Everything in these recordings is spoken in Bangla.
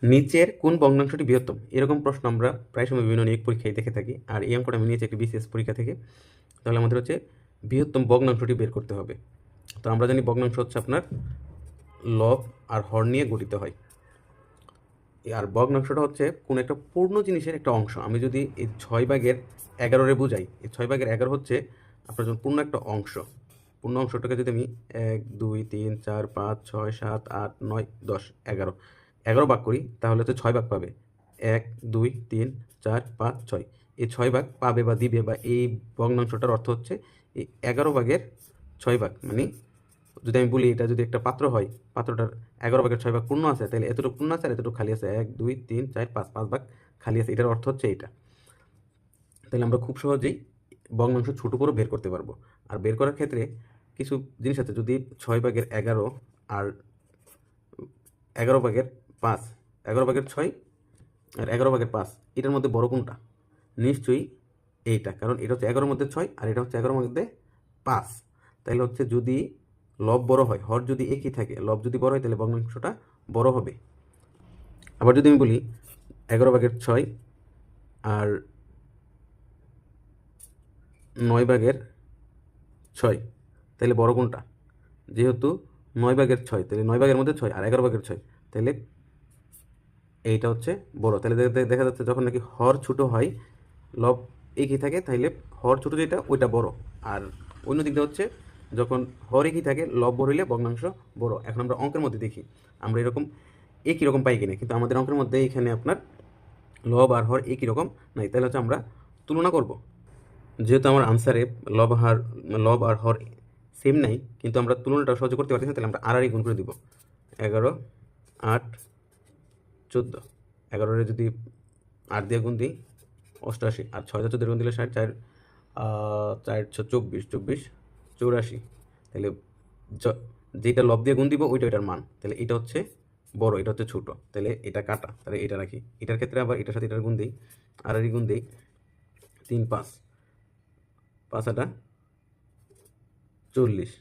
নিচের কোন ভগ্নাংশটি বৃহত্তম? এরকম প্রশ্ন আমরা প্রায় সময় বিভিন্ন নিয়োগ পরীক্ষায় দেখে থাকি। আর এই অঙ্কটা আমি নিয়েছি একটি বিসিএস পরীক্ষা থেকে। তাহলে আমাদের হচ্ছে বৃহত্তম ভগ্নাংশটি বের করতে হবে। তো আমরা জানি ভগ্নাংশ হচ্ছে আপনার লব আর হর নিয়ে গঠিত হয়। আর ভগ্নাংশটা হচ্ছে কোনো একটা পূর্ণ জিনিসের একটা অংশ। আমি যদি এই 6/11 বুঝাই, এই 6/11 হচ্ছে আপনার জন্য পূর্ণ একটা অংশ। পূর্ণ অংশটাকে যদি আমি 1 2 3 4 5 6 7 8 9 10 11 11 ভাগ করি, তাহলে হচ্ছে 6 ভাগ পাবে। 1 2 3 4 5 6, এই 6 ভাগ পাবে বা দিবে, বা এই ভগ্নাংশটার অর্থ হচ্ছে এই 11/6 মানে যদি আমি বলি এটা যদি একটা পাত্র হয়, পাত্রটার 11/6 পূর্ণ আছে, তাহলে এতটুকু পূর্ণ আছে আর এতটুকু খালি আছে। 1 2 3 4 5, 5 ভাগ খালি আছে। এটার অর্থ হচ্ছে এটা। তাহলে আমরা খুব সহজেই ভগ্নাংশ ছোট করে বের করতে পারবো। আর বের করার ক্ষেত্রে কিছু জিনিস আছে। যদি 6/11 আর 11/5, 11/6 আর 11/5, এটার মধ্যে বড় কোনটা? নিশ্চয়ই এইটা, কারণ এটা হচ্ছে 11-র মধ্যে 6 আর এটা হচ্ছে 11-র মধ্যে 5। তাহলে হচ্ছে যদি লব বড় হয়, হর যদি একই থাকে, লব যদি বড় হয়, তাহলে ভগ্নাংশটা বড় হবে। আবার যদি আমি বলি 11/6 আর 9/6, তাহলে বড় কোনটা? যেহেতু 9/6, তাহলে 9/এর মধ্যে 6 আর 11/6, তাহলে এইটা হচ্ছে বড়। তাহলে দেখা যাচ্ছে যখন নাকি হর ছোট হয়, লব একই থাকে, তাহলে হর ছোট যেটা ওইটা বড়। আর অন্য দিকটা হচ্ছে যখন হর একই থাকে, লব বড় হইলে ভগ্নাংশ বড়। এখন আমরা অঙ্কের মধ্যে দেখি আমরা এরকম একই রকম পাই কিনা, কিন্তু আমাদের অঙ্কের মধ্যে এখানে আপনার লব আর হর একই রকম নাই। তাহলে হচ্ছে আমরা তুলনা করব। যেহেতু আমার আনসারে লব আর হর সেম নাই, কিন্তু আমরা তুলনাটা সহজে করতে পারতেছি না, তাহলে আমরা আর গুণ করে দিব। 11 8 14, 11-রে যদি 8 দিয়ে গুণ দিই 88, আর 6 দিয়ে 14 গুণ দিলে 60, 4 4 24, 24 84। তাহলে যেটা লব দিয়ে গুণ দিব ওইটা ওইটার মান। তাহলে এটা হচ্ছে বড়, এটা হচ্ছে ছোট। তাহলে এটা কাটা, তাহলে এটা রাখি। এটার ক্ষেত্রে আবার এটার সাথে এটার গুণ দিই, আর গুণ দিই। 3 5 5 8 40,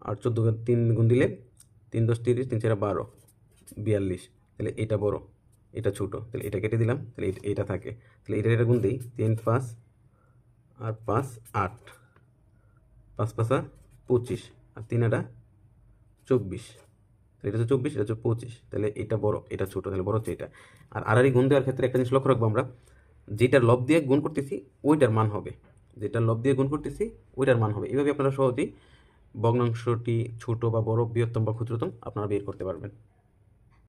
আর 14 3 গুণ দিলে 3 10 30, 3 4 12 42। তাহলে এটা বড়, এটা ছোট। তাহলে এটা কেটে দিলাম, তাহলে এটা থাকে। তাহলে এটা গুণ দিই। 3 5 আর 5 8, 5 5 25, আর 3 8 24। তাহলে এটা হচ্ছে 24, এটা হচ্ছে 25। তাহলে এটা বড়, এটা ছোট, তাহলে বড় হচ্ছে এটা। আর গুণ দেওয়ার ক্ষেত্রে একটা জিনিস লক্ষ্য রাখবো আমরা, যেটা লব দিয়ে গুণ করতেছি ওইটার মান হবে। যেটা লব দিয়ে গুণ করতেছি ওইটার মান হবে। এইভাবে আপনারা সহজেই ভগ্নাংশটি ছোট বা বড়, বৃহত্তম বা ক্ষুদ্রতম আপনারা বের করতে পারবেন।